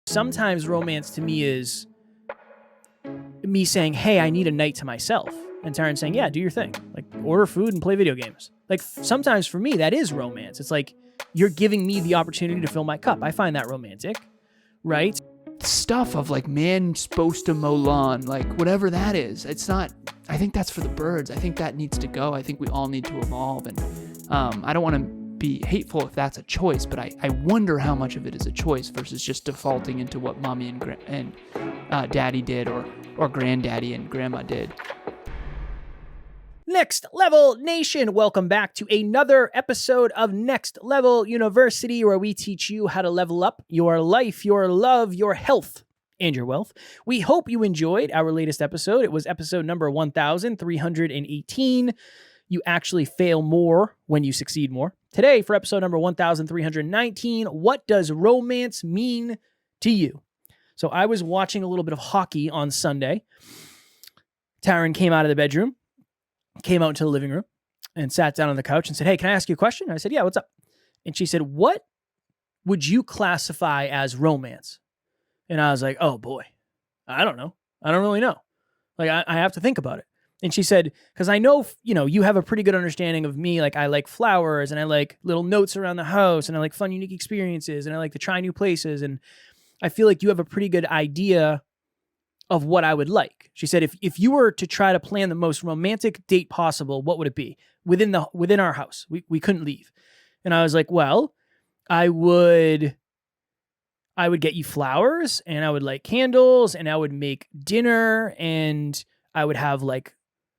Sometimes romance to me is me saying, hey, I need a night to myself. And Taryn saying, yeah, do your thing. Like, order food and play video games. Like, sometimes for me, that is romance. It's like, you're giving me the opportunity to fill my cup. I find that romantic, right? Stuff of like, man supposed to mow lawn, like whatever that is. It's not, I think that's for the birds. I think that needs to go. I think we all need to evolve. And I don't want to be hateful if that's a choice, but I wonder how much of it is a choice versus just defaulting into what mommy and daddy did or granddaddy and grandma did. Next Level Nation, welcome back to another episode of Next Level University, where we teach you how to level up your life, your love, your health, and your wealth. We hope you enjoyed our latest episode. It was episode number 1318. You actually fail more when you succeed more. Today, for episode number 1319, what does romance mean to you? So I was watching a little bit of hockey on Sunday. Taryn came out of the bedroom, came out into the living room, and sat down on the couch and said, hey, can I ask you a question? And I said, yeah, what's up? And she said, what would you classify as romance? And I was like, oh boy, I don't know. I don't really know. Like, I have to think about it. And she said, because I know, you have a pretty good understanding of me. Like, I like flowers, and I like little notes around the house, and I like fun, unique experiences, and I like to try new places. And I feel like you have a pretty good idea of what I would like. She said, if you were to try to plan the most romantic date possible, what would it be? Within our house. We couldn't leave. And I was like, well, I would get you flowers, and I would light candles, and I would make dinner, and I would have like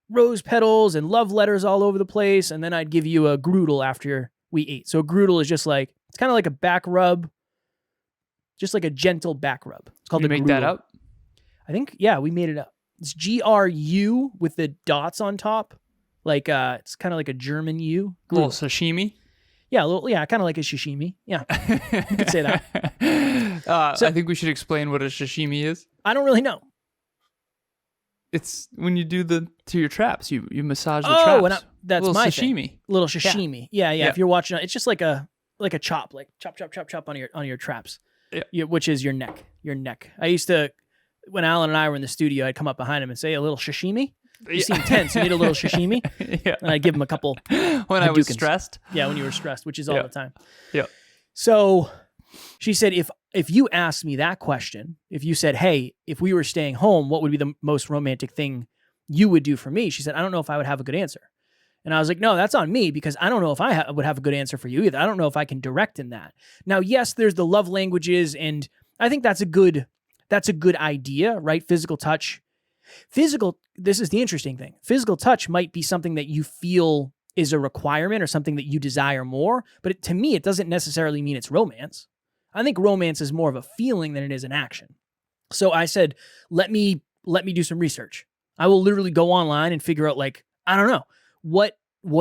rose petals and love letters all over the place, and then I'd give you a grudel after we ate. So a grudel is just like, it's kind of like a back rub, just like a gentle back rub. It's called You make that up? I think, yeah, we made it up. It's GRU with the dots on top. Like, it's kind of like a German U. A little sashimi? Yeah, kind of like a sashimi. Yeah, you could say that. I think we should explain what a sashimi is. I don't really know. It's when you do to your traps, you massage the traps. And that's little my sashimi. Thing. Little sashimi. Yeah. If you're watching, it's just like a chop, like chop on your traps. Yeah. Which is your neck. I used to, when Alan and I were in the studio, I'd come up behind him and say, a little sashimi. You seem tense. You need a little sashimi. Yeah. And I'd give him a couple. When I was stressed. Yeah, when you were stressed, which is all the time. Yeah. So she said, if you asked me that question, if you said, hey, if we were staying home, what would be the most romantic thing you would do for me? She said, I don't know if I would have a good answer. And I was like, no, that's on me, because I don't know if I would have a good answer for you either. I don't know if I can direct in that. Now, yes, there's the love languages, and I think that's a good idea, right? Physical touch. This is the interesting thing. Physical touch might be something that you feel is a requirement or something that you desire more, but to me, it doesn't necessarily mean it's romance. I think romance is more of a feeling than it is an action. So I said, let me do some research. I will literally go online and figure out, like, I don't know, what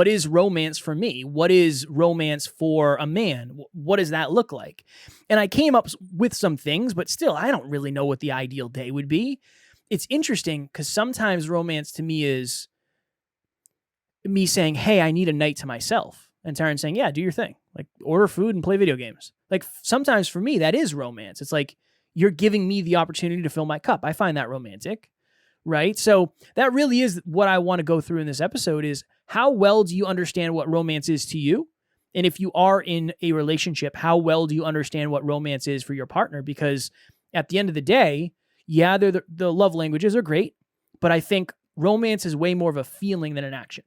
is romance for me? What is romance for a man? What does that look like? And I came up with some things, but still, I don't really know what the ideal day would be. It's interesting because sometimes romance to me is me saying, hey, I need a night to myself. And Taryn saying, yeah, do your thing. Like, order food and play video games. Like, sometimes for me, that is romance. It's like, you're giving me the opportunity to fill my cup. I find that romantic, right? So that really is what I want to go through in this episode is, how well do you understand what romance is to you? And if you are in a relationship, how well do you understand what romance is for your partner? Because at the end of the day, yeah, the love languages are great, but I think romance is way more of a feeling than an action.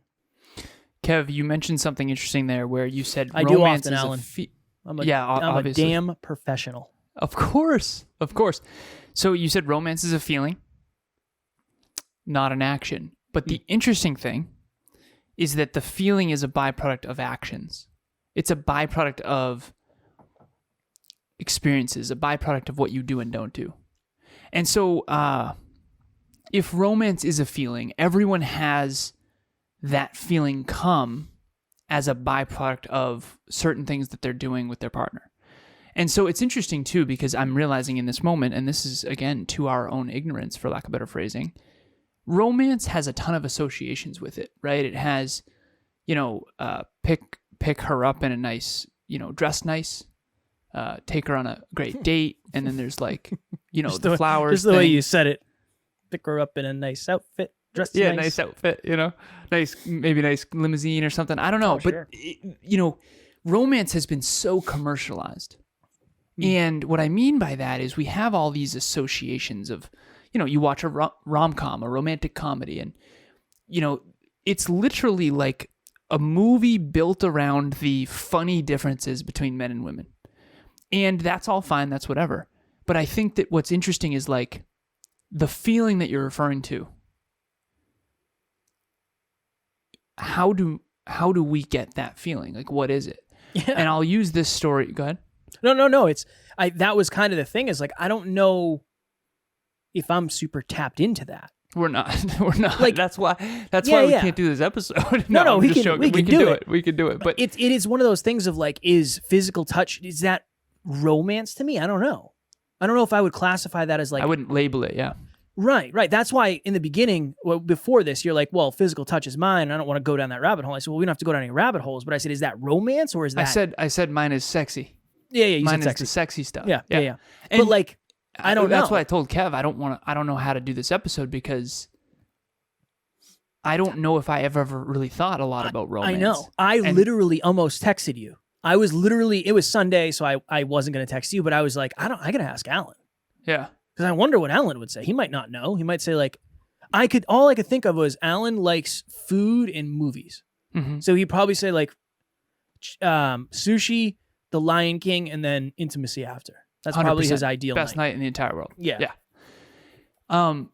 Kev, you mentioned something interesting there where you said I romance do often, is Alan. I'm a damn professional. Of course. So you said romance is a feeling, not an action. But the interesting thing is that the feeling is a byproduct of actions. It's a byproduct of experiences, a byproduct of what you do and don't do. And so if romance is a feeling, everyone has that feeling come as a byproduct of certain things that they're doing with their partner. And so it's interesting too, because I'm realizing in this moment, and this is again to our own ignorance, for lack of better phrasing, romance has a ton of associations with it, right? It has, pick her up in a nice, dress nice, take her on a great date, and then there's like, you know, Just the flowers. Just the way thing. you said it. Pick her up in a nice outfit, dressed nice outfit, you know, maybe nice limousine or something. I don't know, but sure. you know, romance has been so commercialized. And what I mean by that is we have all these associations of, you know, you watch a rom-com, a romantic comedy, and, you know, it's literally like a movie built around the funny differences between men and women. And that's all fine, that's whatever. But I think that what's interesting is like the feeling that you're referring to. How do we get that feeling? Like, what is it? Yeah. And I'll use this story. Go ahead. No. That was kind of the thing, is like, I don't know if I'm super tapped into that. We're not. Like, that's why we can't do this episode. No, I'm we just can joking. We can do it. We can do it. But it is one of those things of like, is physical touch, is that romance to me? I don't know. I don't know if I would classify that as like, I wouldn't label it. Yeah. Right. That's why in the beginning, well, before this, you're like, well, physical touch is mine, and I don't want to go down that rabbit hole. I said, well, we don't have to go down any rabbit holes. But I said, is that romance, or is that? I said mine is sexy. Yeah. You mine said is the sexy stuff. Yeah. And but like, I don't know. That's why I told Kev I don't know how to do this episode, because I don't know if I ever really thought a lot about romance. I know. I literally almost texted you. It was Sunday, so I wasn't going to text you, but I was like, I got to ask Alan. Yeah. Because I wonder what Alan would say. He might not know. He might say like, all I could think of was Alan likes food and movies. Mm-hmm. So he'd probably say like sushi, The Lion King, and then intimacy after. That's probably his ideal best night in the entire world. Yeah.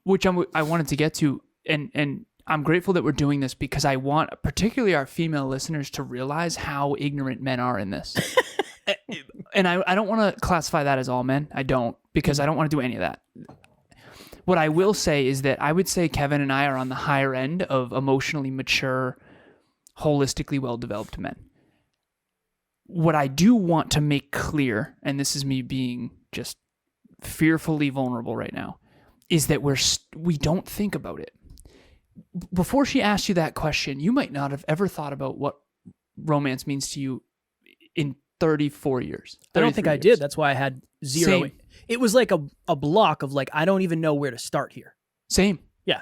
Which I wanted to get to, and I'm grateful that we're doing this, because I want particularly our female listeners to realize how ignorant men are in this. And I don't want to classify that as all men. I don't, because I don't want to do any of that. What I will say is that I would say Kevin and I are on the higher end of emotionally mature, holistically well-developed men. What I do want to make clear, and this is me being just fearfully vulnerable right now, is that we don't think about it. Before she asked you that question, you might not have ever thought about what romance means to you in 34 years. I don't think I did. That's why I had zero. Same. It was like a block of like, I don't even know where to start here. Same. Yeah.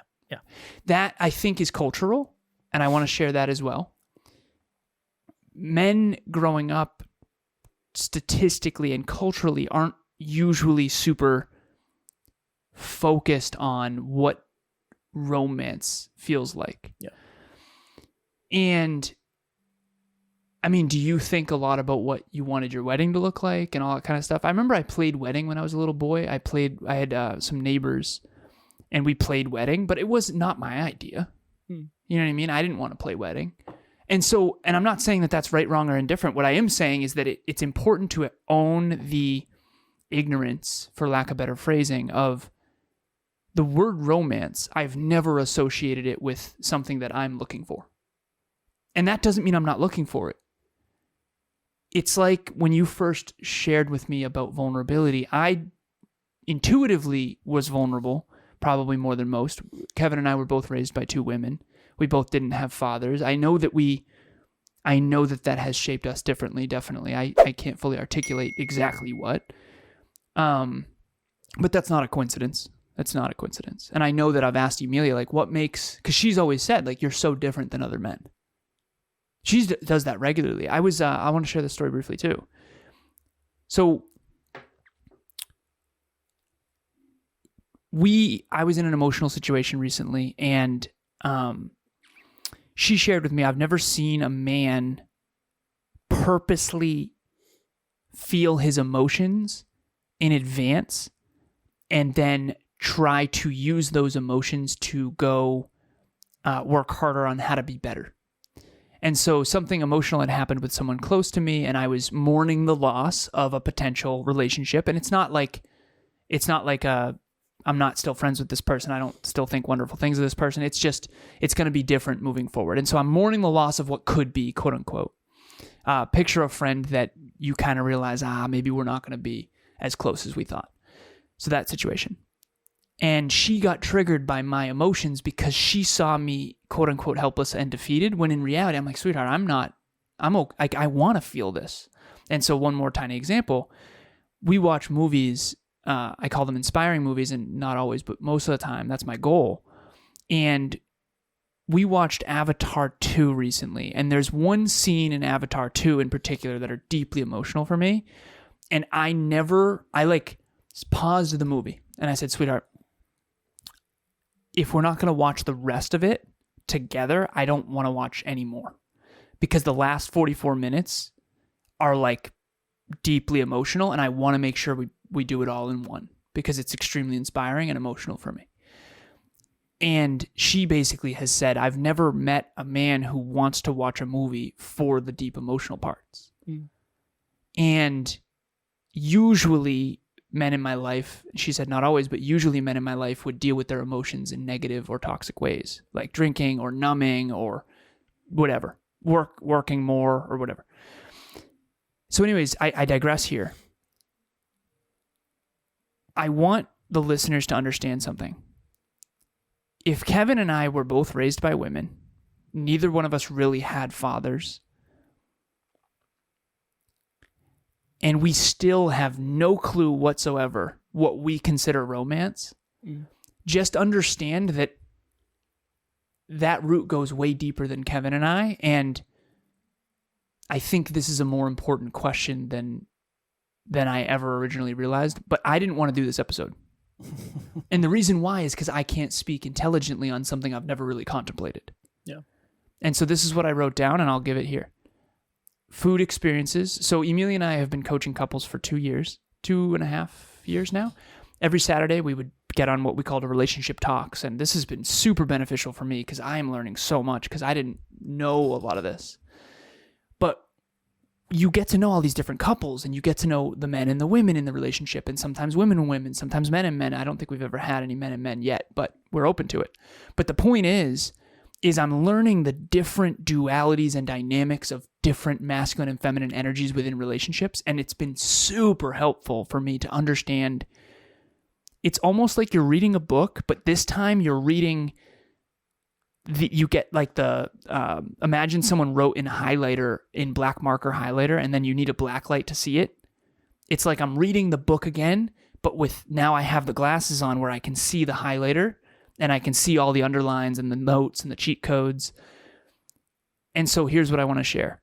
That I think is cultural, and I want to share that as well. Men growing up statistically and culturally aren't usually super focused on what romance feels like. Yeah. And I mean, do you think a lot about what you wanted your wedding to look like and all that kind of stuff? I remember I played wedding when I was a little boy. I had some neighbors, and we played wedding, but it was not my idea. You know what I mean? I didn't want to play wedding. And I'm not saying that that's right, wrong, or indifferent. What I am saying is that it's important to own the ignorance, for lack of better phrasing, of the word romance. I've never associated it with something that I'm looking for. And that doesn't mean I'm not looking for it. It's like when you first shared with me about vulnerability, I intuitively was vulnerable, probably more than most. Kevin and I were both raised by two women. We both didn't have fathers. I know that that has shaped us differently, definitely. I can't fully articulate exactly what. But that's not a coincidence. That's not a coincidence. And I know that I've asked Emilia, like, what makes, because she's always said, like, you're so different than other men. She does that regularly. I want to share this story briefly too. So I was in an emotional situation recently, and she shared with me, I've never seen a man purposely feel his emotions in advance and then try to use those emotions to go work harder on how to be better. And so something emotional had happened with someone close to me, and I was mourning the loss of a potential relationship. And it's not like I'm not still friends with this person. I don't still think wonderful things of this person. It's just, it's going to be different moving forward. And so I'm mourning the loss of what could be, quote unquote. Picture a friend that you kind of realize, maybe we're not going to be as close as we thought. So that situation. And she got triggered by my emotions because she saw me, quote unquote, helpless and defeated, when in reality, I'm like, sweetheart, I want to feel this. And so one more tiny example, we watch movies, I call them inspiring movies, and not always, but most of the time, that's my goal. And we watched Avatar 2 recently, and there's one scene in Avatar 2 in particular that are deeply emotional for me. And I paused the movie and I said, sweetheart, if we're not going to watch the rest of it together, I don't want to watch anymore, because the last 44 minutes are like deeply emotional, and I want to make sure we do it all in one, because it's extremely inspiring and emotional for me. And she basically has said, I've never met a man who wants to watch a movie for the deep emotional parts. And usually men in my life, she said not always, but usually men in my life would deal with their emotions in negative or toxic ways, like drinking or numbing or whatever, working more or whatever. So anyways, I digress here. I want the listeners to understand something. If Kevin and I were both raised by women, neither one of us really had fathers, and we still have no clue whatsoever what we consider romance, just understand that root goes way deeper than Kevin and I, and I think this is a more important question than I ever originally realized, but I didn't want to do this episode. And the reason why is because I can't speak intelligently on something I've never really contemplated. Yeah. And so this is what I wrote down, and I'll give it here. Food experiences. So Emilia and I have been coaching couples for 2.5 years now. Every Saturday we would get on what we called a relationship talks. And this has been super beneficial for me because I am learning so much, because I didn't know a lot of this. But you get to know all these different couples, and you get to know the men and the women in the relationship, and sometimes women and women, sometimes men and men. I don't think we've ever had any men and men yet, but we're open to it. But the point is I'm learning the different dualities and dynamics of different masculine and feminine energies within relationships. And it's been super helpful for me to understand. It's almost like you're reading a book, but this time you're reading you get like imagine someone wrote in highlighter, in black marker highlighter, and then you need a black light to see it. It's like I'm reading the book again, but with now I have the glasses on where I can see the highlighter, and I can see all the underlines and the notes and the cheat codes. And so here's what I want to share.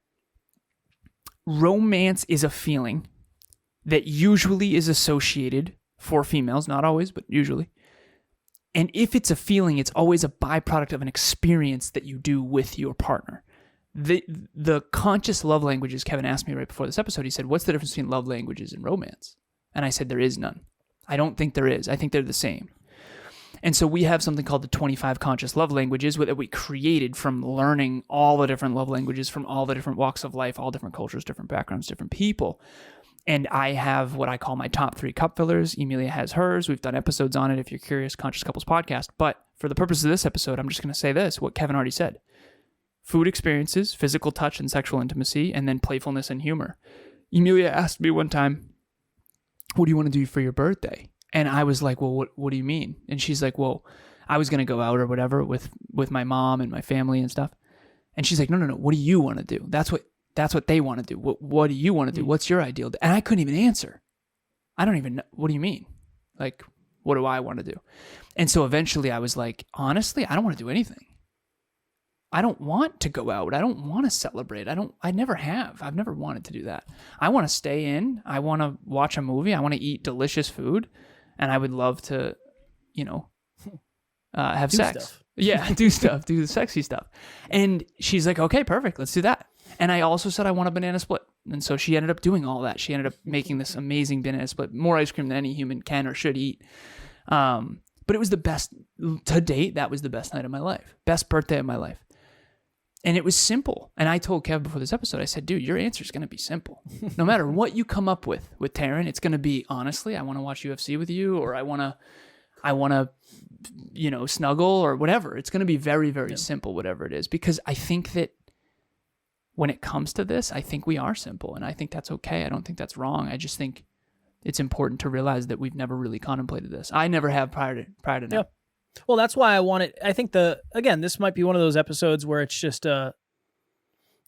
Romance is a feeling that usually is associated, for females, not always, but usually. And if it's a feeling, it's always a byproduct of an experience that you do with your partner. The conscious love languages, Kevin asked me right before this episode, he said, what's the difference between love languages and romance? And I said, there is none. I don't think there is. I think they're the same. And so we have something called the 25 conscious love languages that we created from learning all the different love languages from all the different walks of life, all different cultures, different backgrounds, different people. And I have what I call my top 3 cup fillers. Emilia has hers. We've done episodes on it if you're curious, Conscious Couples Podcast. But for the purpose of this episode, I'm just going to say this, what Kevin already said. Food experiences, physical touch and sexual intimacy, and then playfulness and humor. Emilia asked me one time, what do you want to do for your birthday? And I was like, well, what do you mean? And she's like, well, I was going to go out or whatever with my mom and my family and stuff. And she's like, no. What do you want to do? That's what they want to do. What do you want to do? What's your ideal? And I couldn't even answer. I don't even know. What do you mean? Like, what do I want to do? And so eventually I was like, honestly, I don't want to do anything. I don't want to go out. I don't want to celebrate. I never have. I've never wanted to do that. I want to stay in. I want to watch a movie. I want to eat delicious food. And I would love to, have sex. Stuff. Yeah, do stuff, do the sexy stuff. And she's like, okay, perfect. Let's do that. And I also said I want a banana split. And so she ended up doing all that. She ended up making this amazing banana split, more ice cream than any human can or should eat. But it was the best, to date, that was the best night of my life. Best birthday of my life. And it was simple. And I told Kev before this episode, I said, dude, your answer is going to be simple. No matter what you come up with Taryn, it's going to be, honestly, I want to watch UFC with you, or I want to, snuggle or whatever. It's going to be very, very simple, whatever it is. Because I think that when it comes to this, I think we are simple. And I think that's okay. I don't think that's wrong. I just think it's important to realize that we've never really contemplated this. I never have prior to now. Yeah. Well, that's why I think this might be one of those episodes where it's just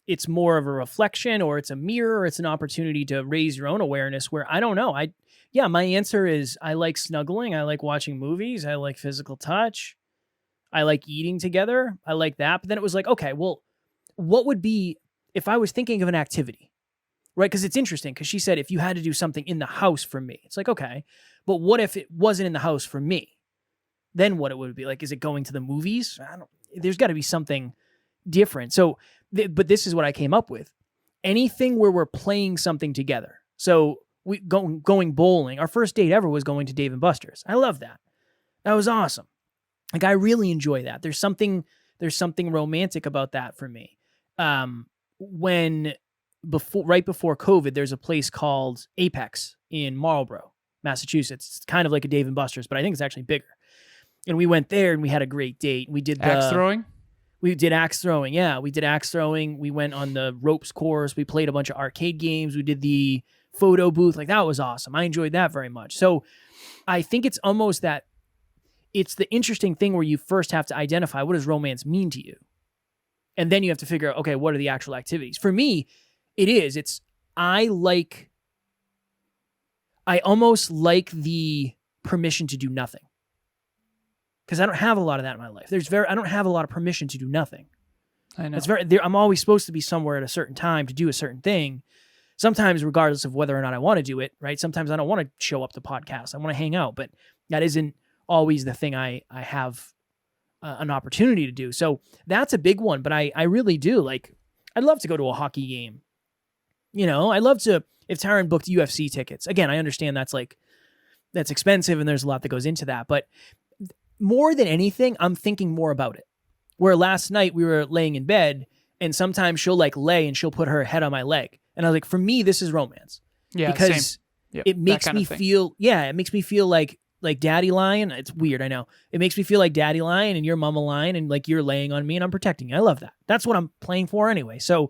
it's more of a reflection, or it's a mirror, or it's an opportunity to raise your own awareness, where I don't know. My answer is I like snuggling. I like watching movies. I like physical touch. I like eating together. I like that. But then it was like, okay, well, what would be if I was thinking of an activity, right? Because it's interesting, because she said, if you had to do something in the house for me, it's like, okay, but what if it wasn't in the house for me? Then what it would be like, is it going to the movies? There's got to be something different. So, but this is what I came up with. Anything where we're playing something together. So we going bowling. Our first date ever was going to Dave & Buster's. I love that. That was awesome. Like, I really enjoy that. There's something romantic about that for me. Right before COVID, there's a place called Apex in Marlborough, Massachusetts. It's kind of like a Dave & Buster's, but I think it's actually bigger. And we went there and we had a great date. We did axe throwing. We did axe throwing. Yeah, we did axe throwing. We went on the ropes course. We played a bunch of arcade games. We did the photo booth. Like, that was awesome. I enjoyed that very much. So I think it's almost that it's the interesting thing where you first have to identify, what does romance mean to you? And then you have to figure out, okay, what are the actual activities? For me, I almost like the permission to do nothing. Because I don't have a lot of that in my life. I don't have a lot of permission to do nothing. I know. I'm always supposed to be somewhere at a certain time to do a certain thing. Sometimes regardless of whether or not I want to do it, right? Sometimes I don't want to show up to podcasts. I want to hang out, but that isn't always the thing I have an opportunity to do. So that's a big one, but I really do. Like, I'd love to go to a hockey game. You know, I'd love to, if Taryn booked UFC tickets. Again, I understand that's expensive and there's a lot that goes into that, but more than anything, I'm thinking more about it. Where last night we were laying in bed, and sometimes she'll like lay and she'll put her head on my leg. And I was like, for me, this is romance. Yeah, because yep, it makes me feel, like daddy lion. It's weird, I know. It makes me feel like daddy lion and you're mama lion, and like you're laying on me and I'm protecting you. I love that. That's what I'm playing for anyway. So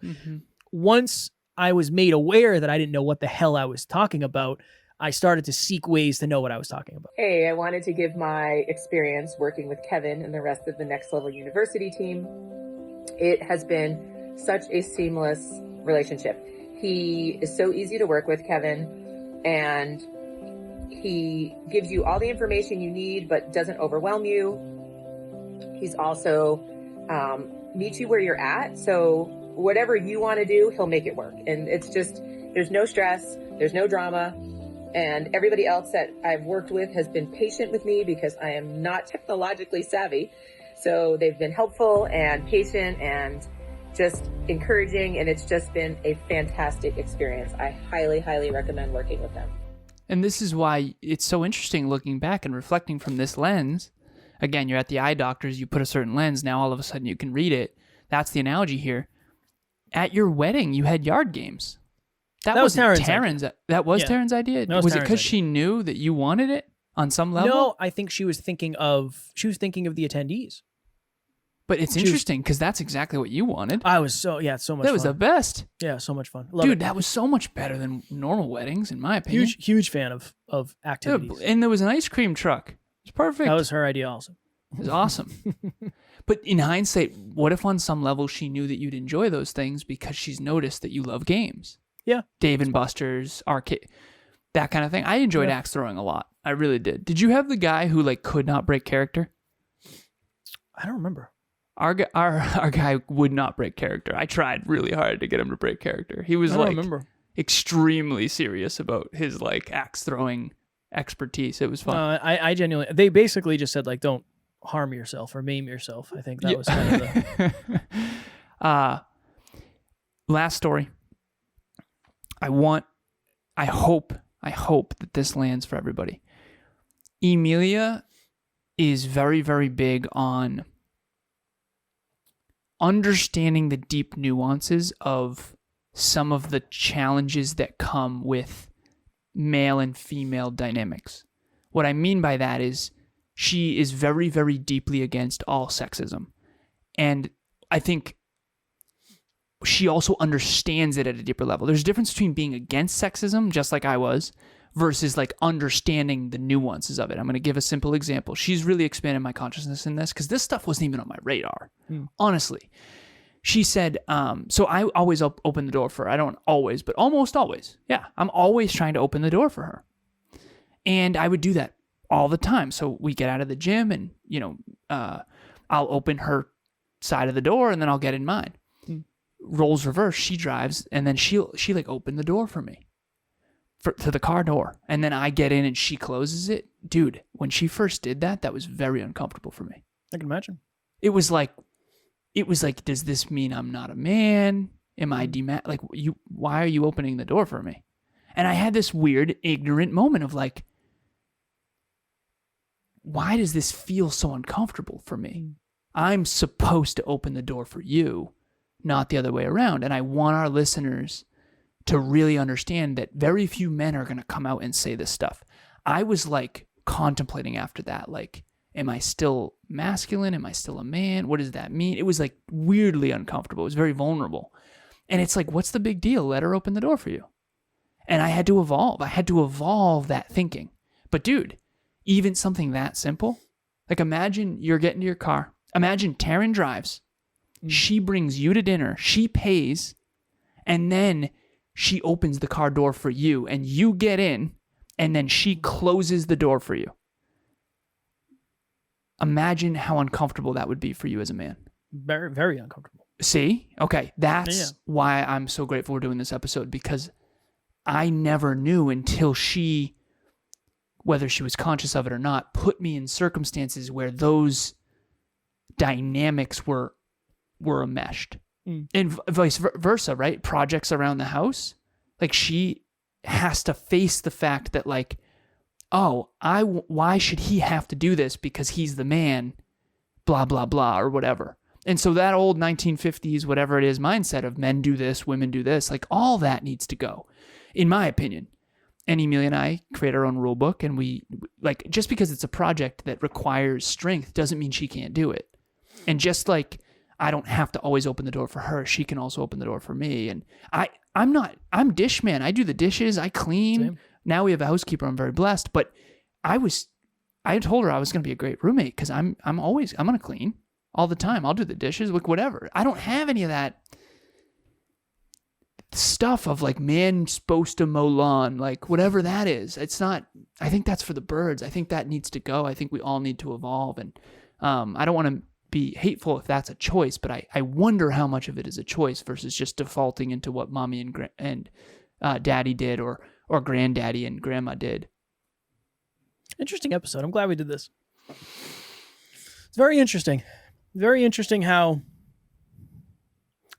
once I was made aware that I didn't know what the hell I was talking about, I started to seek ways to know what I was talking about. Hey, I wanted to give my experience working with Kevin and the rest of the Next Level University team. It has been such a seamless relationship. He is so easy to work with, Kevin, and he gives you all the information you need, but doesn't overwhelm you. He's also meets you where you're at. So whatever you want to do, he'll make it work. And it's just, there's no stress, there's no drama. And everybody else that I've worked with has been patient with me because I am not technologically savvy. So they've been helpful and patient and just encouraging. And it's just been a fantastic experience. I highly, highly recommend working with them. And this is why it's so interesting looking back and reflecting from this lens. Again, you're at the eye doctors, you put a certain lens, now all of a sudden you can read it. That's the analogy here. At your wedding, you had yard games. That was Taryn's. That was Taryn's idea. Was it because she knew that you wanted it on some level? No, I think she was thinking of the attendees. But it's interesting because that's exactly what you wanted. I was so much fun. That was the best. Yeah, so much fun. Dude, that was so much better than normal weddings, in my opinion. Huge fan of activities. And there was an ice cream truck. It was perfect. That was her idea also. It was awesome. But in hindsight, what if on some level she knew that you'd enjoy those things because she's noticed that you love games? Yeah. Dave & Buster's, arcade, that kind of thing. I enjoyed axe throwing a lot. I really did. Did you have the guy who could not break character? I don't remember. Our guy would not break character. I tried really hard to get him to break character. He was extremely serious about his axe throwing expertise. It was fun. I genuinely, they basically just said don't harm yourself or maim yourself. I think that was kind of the last story. I hope that this lands for everybody. Emilia is very, very big on understanding the deep nuances of some of the challenges that come with male and female dynamics. What I mean by that is she is very, very deeply against all sexism. And I think she also understands it at a deeper level. There's a difference between being against sexism, just like I was, versus understanding the nuances of it. I'm going to give a simple example. She's really expanded my consciousness in this because this stuff wasn't even on my radar. Honestly, she said, so I always open the door for her. I don't always, but almost always. Yeah, I'm always trying to open the door for her. And I would do that all the time. So we get out of the gym and, I'll open her side of the door and then I'll get in mine. Roles reverse, she drives and then she like open the door for me to the car door. And then I get in and she closes it. Dude, when she first did that, that was very uncomfortable for me. I can imagine. It was like, does this mean I'm not a man? Am I why are you opening the door for me? And I had this weird, ignorant moment of like, why does this feel so uncomfortable for me? I'm supposed to open the door for you, not the other way around. And I want our listeners to really understand that very few men are going to come out and say this stuff. I was like contemplating after that, like, am I still masculine? Am I still a man? What does that mean? It was like weirdly uncomfortable. It was very vulnerable. And it's like, what's the big deal? Let her open the door for you. And I had to evolve. I had to evolve that thinking. But dude, even something that simple, like imagine you're getting to your car. Imagine Taryn drives. She brings you to dinner. She pays. And then she opens the car door for you. And you get in. And then she closes the door for you. Imagine how uncomfortable that would be for you as a man. Very, very uncomfortable. See? Okay. That's why I'm so grateful we're doing this episode, because I never knew until she, whether she was conscious of it or not, put me in circumstances where those dynamics were enmeshed. And vice versa, right? Projects around the house. Like she has to face the fact that like, oh, why should he have to do this because he's the man, blah, blah, blah, or whatever. And so that old 1950s, whatever it is, mindset of men do this, women do this, like all that needs to go, in my opinion. And Emilia and I create our own rule book, and we, like, just because it's a project that requires strength doesn't mean she can't do it. And just like I don't have to always open the door for her, she can also open the door for me. And I'm dish man. I do the dishes, I clean. Same. Now we have a housekeeper. I'm very blessed, but I told her I was going to be a great roommate because I'm going to clean all the time. I'll do the dishes, like whatever. I don't have any of that stuff of like man supposed to mow lawn, like whatever that is. It's not, I think that's for the birds. I think that needs to go. I think we all need to evolve. And I don't want to be hateful if that's a choice, but I wonder how much of it is a choice versus just defaulting into what mommy and daddy did or granddaddy and grandma did. Interesting episode. I'm glad we did this. It's very interesting. Very interesting how,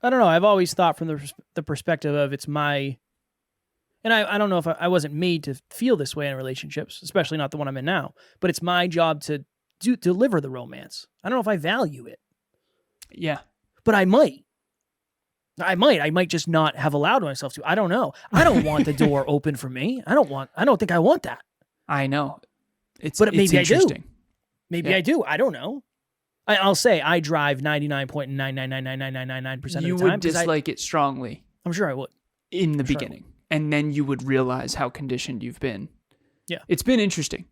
I don't know, I've always thought from the perspective of it's my, and I don't know if I wasn't made to feel this way in relationships, especially not the one I'm in now, but it's my job to deliver the romance. I don't know if I value it. Yeah. But I might just not have allowed myself to. I don't know. I don't want the door open for me. I don't think I want that. I know. Maybe I do. Maybe Yeah. I do. I don't know. I'll say I drive 99.9999999% of the time. You would dislike it strongly. I'm sure I would. In the beginning. And then you would realize how conditioned you've been. Yeah. It's been interesting.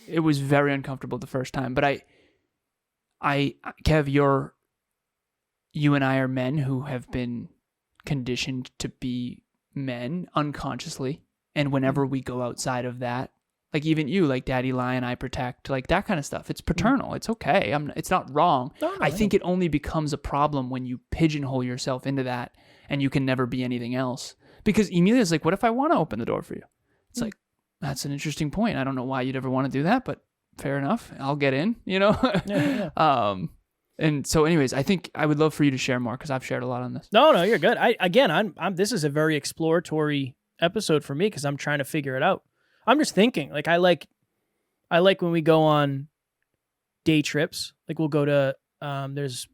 It was very uncomfortable the first time. But Kev, you and I are men who have been conditioned to be men unconsciously. And whenever we go outside of that, like even you, like daddy lion, I protect, like that kind of stuff. It's paternal. It's okay. It's not wrong. No, I think it only becomes a problem when you pigeonhole yourself into that and you can never be anything else. Because Emilia's like, what if I want to open the door for you? It's like, that's an interesting point. I don't know why you'd ever want to do that, but fair enough. I'll get in, Yeah. And so anyways, I think I would love for you to share more because I've shared a lot on this. No, you're good. I'm this is a very exploratory episode for me because I'm trying to figure it out. I'm just thinking, like I like when we go on day trips. Like we'll go to there's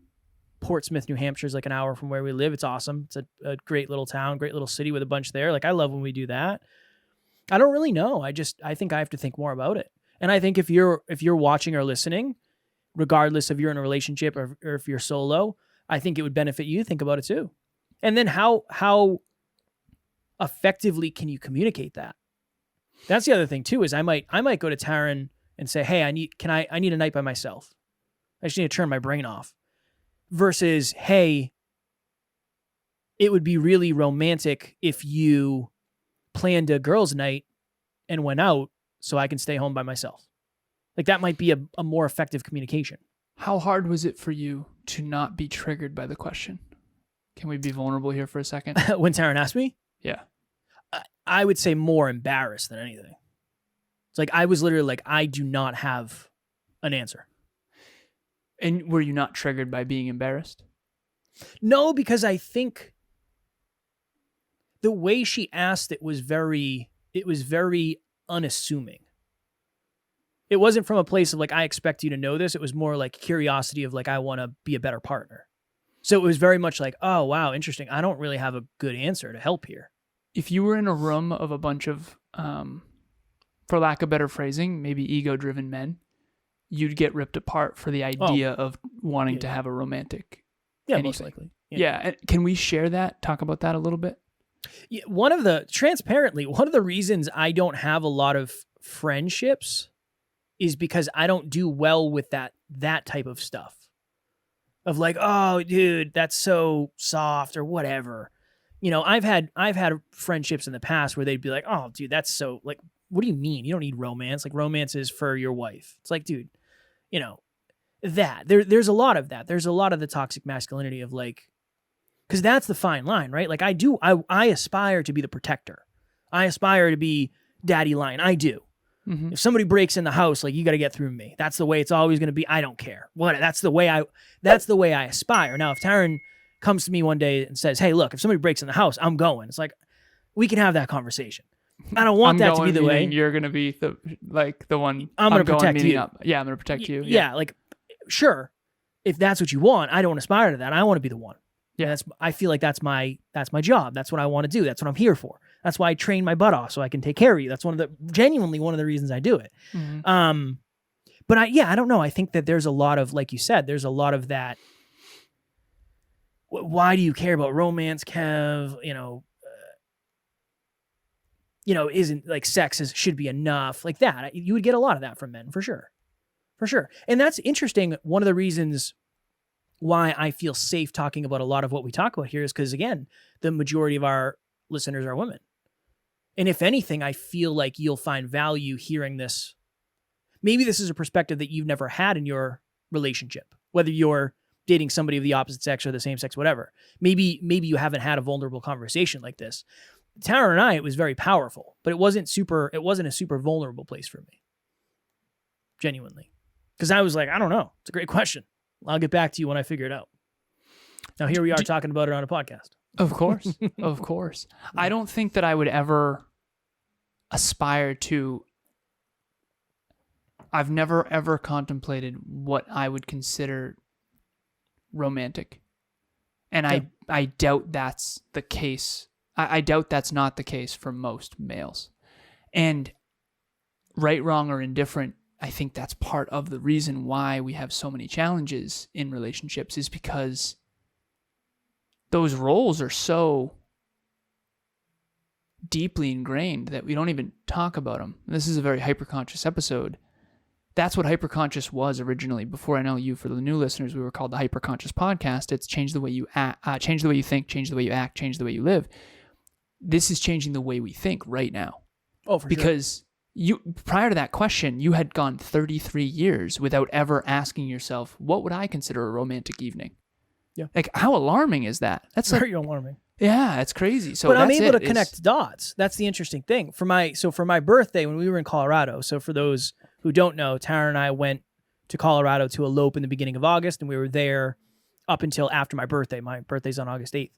Portsmouth, New Hampshire is like an hour from where we live. It's awesome. It's a great little town, great little city with a bunch there. Like I love when we do that. I don't really know. I think I have to think more about it. And I think if you're watching or listening, regardless if you're in a relationship or if you're solo, I think it would benefit you to think about it too. And then how effectively can you communicate that? That's the other thing too, is I might go to Taryn and say, hey, I need a night by myself. I just need to turn my brain off. Versus, hey, it would be really romantic if you planned a girls' night and went out so I can stay home by myself. Like that might be a more effective communication. How hard was it for you to not be triggered by the question? Can we be vulnerable here for a second? When Taryn asked me? Yeah. I would say more embarrassed than anything. It's like I was literally like, I do not have an answer. And were you not triggered by being embarrassed? No, because I think the way she asked it was very unassuming. It wasn't from a place of like, I expect you to know this. It was more like curiosity of like, I want to be a better partner. So it was very much like, oh, wow, interesting. I don't really have a good answer to help here. If you were in a room of a bunch of, for lack of better phrasing, maybe ego-driven men, you'd get ripped apart for the idea of wanting to have a romantic Yeah, anything. most likely. Yeah. Can we share that? Talk about that a little bit? Yeah, one of the reasons I don't have a lot of friendships is because I don't do well with that type of stuff. Of like, oh, dude, that's so soft or whatever. You know, I've had friendships in the past where they'd be like, oh, dude, that's so like, what do you mean? You don't need romance. Like romance is for your wife. It's like, dude, you know, there's a lot of that. There's a lot of the toxic masculinity of like, because that's the fine line, right? Like I aspire to be the protector. I aspire to be daddy lion. I do. Mm-hmm. If somebody breaks in the house, like you got to get through me. That's the way it's always going to be. I don't care. That's the way I aspire. Now, if Taryn comes to me one day and says, hey, look, if somebody breaks in the house, I'm going. It's like, we can have that conversation. I don't want that to be the way. You're going to be the one. I'm going to protect you. Up. Yeah, I'm going to protect you. Yeah, like, sure. If that's what you want, I don't aspire to that. I want to be the one. Yeah, I feel like that's my job. That's what I want to do. That's what I'm here for. That's why I train my butt off so I can take care of you. That's genuinely one of the reasons I do it. Mm-hmm. But I don't know. I think that there's a lot of, like you said, there's a lot of that. Why do you care about romance, Kev? Isn't like sex should be enough like that. You would get a lot of that from men for sure. And that's interesting. One of the reasons why I feel safe talking about a lot of what we talk about here is because, again, the majority of our listeners are women. And if anything, I feel like you'll find value hearing this. Maybe this is a perspective that you've never had in your relationship, whether you're dating somebody of the opposite sex or the same sex, whatever. Maybe you haven't had a vulnerable conversation like this. Tara and I, it was very powerful, but it wasn't a super vulnerable place for me. Genuinely. Because I was like, I don't know. It's a great question. I'll get back to you when I figure it out. Now, here we are talking about it on a podcast. Of course. Of course. I don't think that I would ever aspire to... I've never, ever contemplated what I would consider romantic. And I doubt that's the case. I doubt that's not the case for most males. And right, wrong, or indifferent, I think that's part of the reason why we have so many challenges in relationships is because those roles are so deeply ingrained that we don't even talk about them. This is a very hyperconscious episode. That's what hyperconscious was originally. Before I know you, for the new listeners, we were called the Hyperconscious Podcast. It's change the way you change the way you think, change the way you act, change the way you live. This is changing the way we think right now. Oh, for sure. Because prior to that question, you had gone 33 years without ever asking yourself, what would I consider a romantic evening? Yeah. Like, how alarming is that? That's very alarming. Yeah, it's crazy. So, but I'm able to connect dots. That's the interesting thing. For my birthday, when we were in Colorado, so for those who don't know, Tara and I went to Colorado to elope in the beginning of August, and we were there up until after my birthday. My birthday's on August 8th.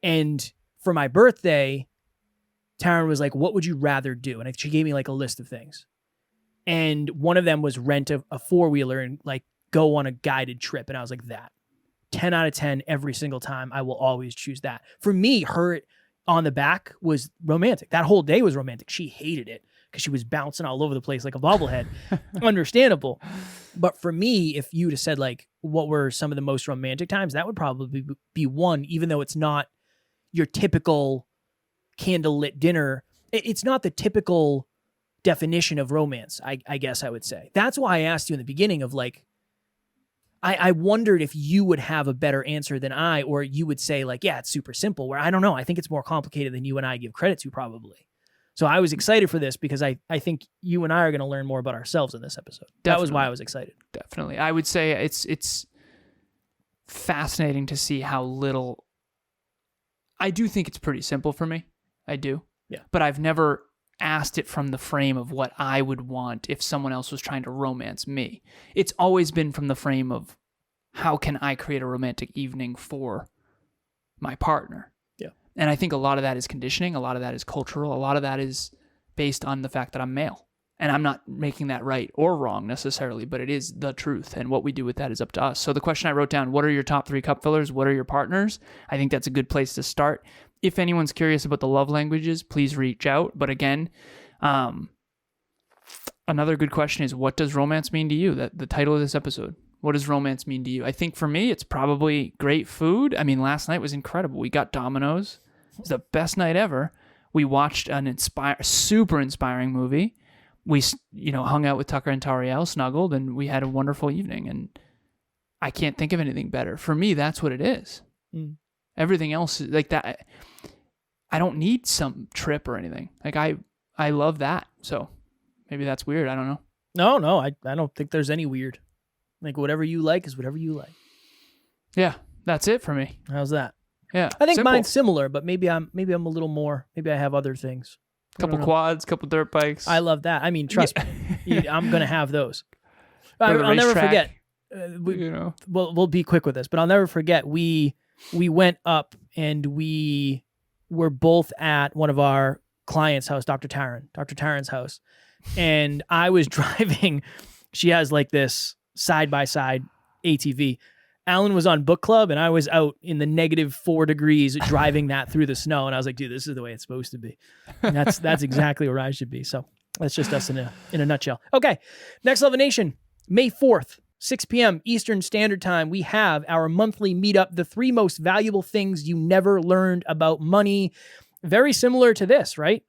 And for my birthday, Taryn was like, what would you rather do? And she gave me like a list of things. And one of them was rent a four-wheeler and like go on a guided trip. And I was like, that. 10 out of 10 every single time. I will always choose that. For me, her on the back was romantic. That whole day was romantic. She hated it because she was bouncing all over the place like a bobblehead. Understandable. But for me, if you'd have said like, what were some of the most romantic times, that would probably be one, even though it's not your typical candlelit dinner. It's not the typical definition of romance, I guess I would say. That's why I asked you in the beginning of like, I wondered if you would have a better answer than I, or you would say like, yeah, it's super simple, where I don't know. I think it's more complicated than you and I give credit to probably. So I was excited for this because I think you and I are going to learn more about ourselves in this episode. That was why I was excited. Definitely. I would say it's fascinating to see how little. I do think it's pretty simple for me. I do. Yeah. But I've never asked it from the frame of what I would want if someone else was trying to romance me. It's always been from the frame of how can I create a romantic evening for my partner? Yeah. And I think a lot of that is conditioning. A lot of that is cultural. A lot of that is based on the fact that I'm male. And I'm not making that right or wrong necessarily, but it is the truth. And what we do with that is up to us. So the question I wrote down, what are your top 3 cup fillers? What are your partners? I think that's a good place to start. If anyone's curious about the love languages, please reach out. But again, another good question is, what does romance mean to you? The title of this episode. What does romance mean to you? I think for me, it's probably great food. I mean, last night was incredible. We got Domino's. It was the best night ever. We watched an super inspiring movie. We, hung out with Tucker and Tariel, snuggled, and we had a wonderful evening. And I can't think of anything better. For me, that's what it is. Mm. Everything else is like that. I don't need some trip or anything. Like I love that. So maybe that's weird. I don't know. No, I don't think there's any weird. Like whatever you like is whatever you like. Yeah, that's it for me. How's that? Yeah, I think simple. mine's similar, but maybe I'm a little more. Maybe I have other things. Couple quads, couple dirt bikes. I love that. I mean, trust me, I'm gonna have those. Go to I'll never racetrack, forget. We'll be quick with this, but I'll never forget. We went up and we were both at one of our clients' house, Dr. Taryn's house, and I was driving. She has like this side-by-side ATV. Alan was on book club and I was out in the -4 degrees driving that through the snow. And I was like, dude, this is the way it's supposed to be. And that's exactly where I should be. So that's just us in a nutshell. Okay. Next Level Nation, May 4th, 6 p.m. Eastern Standard Time. We have our monthly meetup, the 3 most valuable things you never learned about money. Very similar to this, right?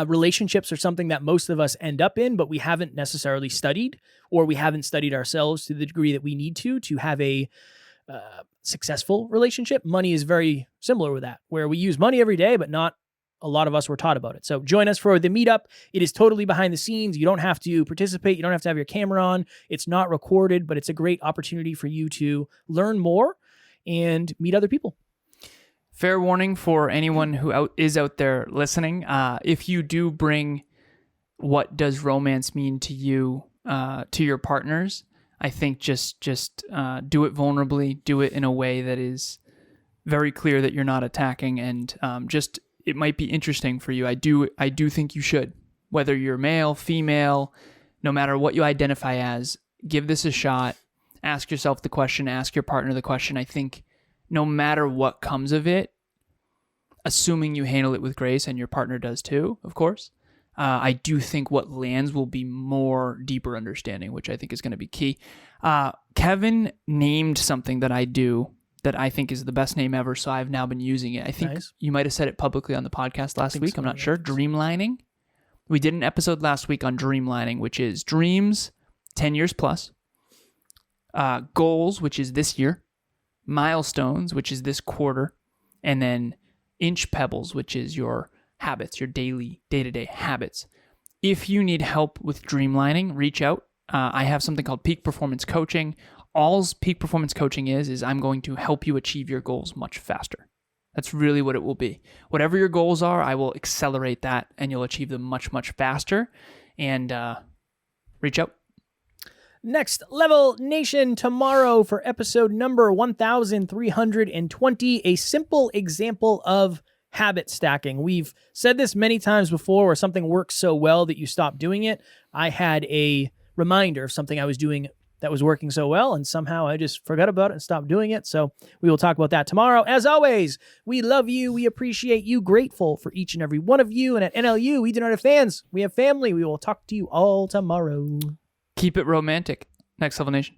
Relationships are something that most of us end up in, but we haven't necessarily studied, or we haven't studied ourselves to the degree that we need to have a successful relationship. Money is very similar with that, where we use money every day, but not a lot of us were taught about it. So join us for the meetup. It is totally behind the scenes. You don't have to participate. You don't have to have your camera on. It's not recorded, but it's a great opportunity for you to learn more and meet other people. Fair warning for anyone who is out there listening. If you do bring what does romance mean to you to your partners, I think just do it vulnerably. Do it in a way that is very clear that you're not attacking, and it might be interesting for you. I do think you should. Whether you're male, female, no matter what you identify as, give this a shot. Ask yourself the question. Ask your partner the question. I think no matter what comes of it, assuming you handle it with grace and your partner does too, of course, I do think what lands will be more deeper understanding, which I think is going to be key. Kevin named something that I do that I think is the best name ever, so I've now been using it. I think You might have said it publicly on the podcast last week. I'm not sure. Dreamlining. We did an episode last week on dreamlining, which is dreams, 10 years plus, goals, which is this year, milestones, which is this quarter, and then inch pebbles, which is your habits, your daily, day-to-day habits. If you need help with dreamlining, reach out. I have something called Peak Performance Coaching. All Peak Performance Coaching is I'm going to help you achieve your goals much faster. That's really what it will be. Whatever your goals are, I will accelerate that and you'll achieve them much, much faster. And reach out. Next Level Nation tomorrow for episode number 1320, a simple example of habit stacking. We've said this many times before, where something works so well that you stop doing it. I had a reminder of something I was doing that was working so well, and somehow I just forgot about it and stopped doing it. So we will talk about that tomorrow. As always, we love you. We appreciate you. Grateful for each and every one of you. And at NLU, we do not have fans. We have family. We will talk to you all tomorrow. Keep it romantic. Next Level Nation.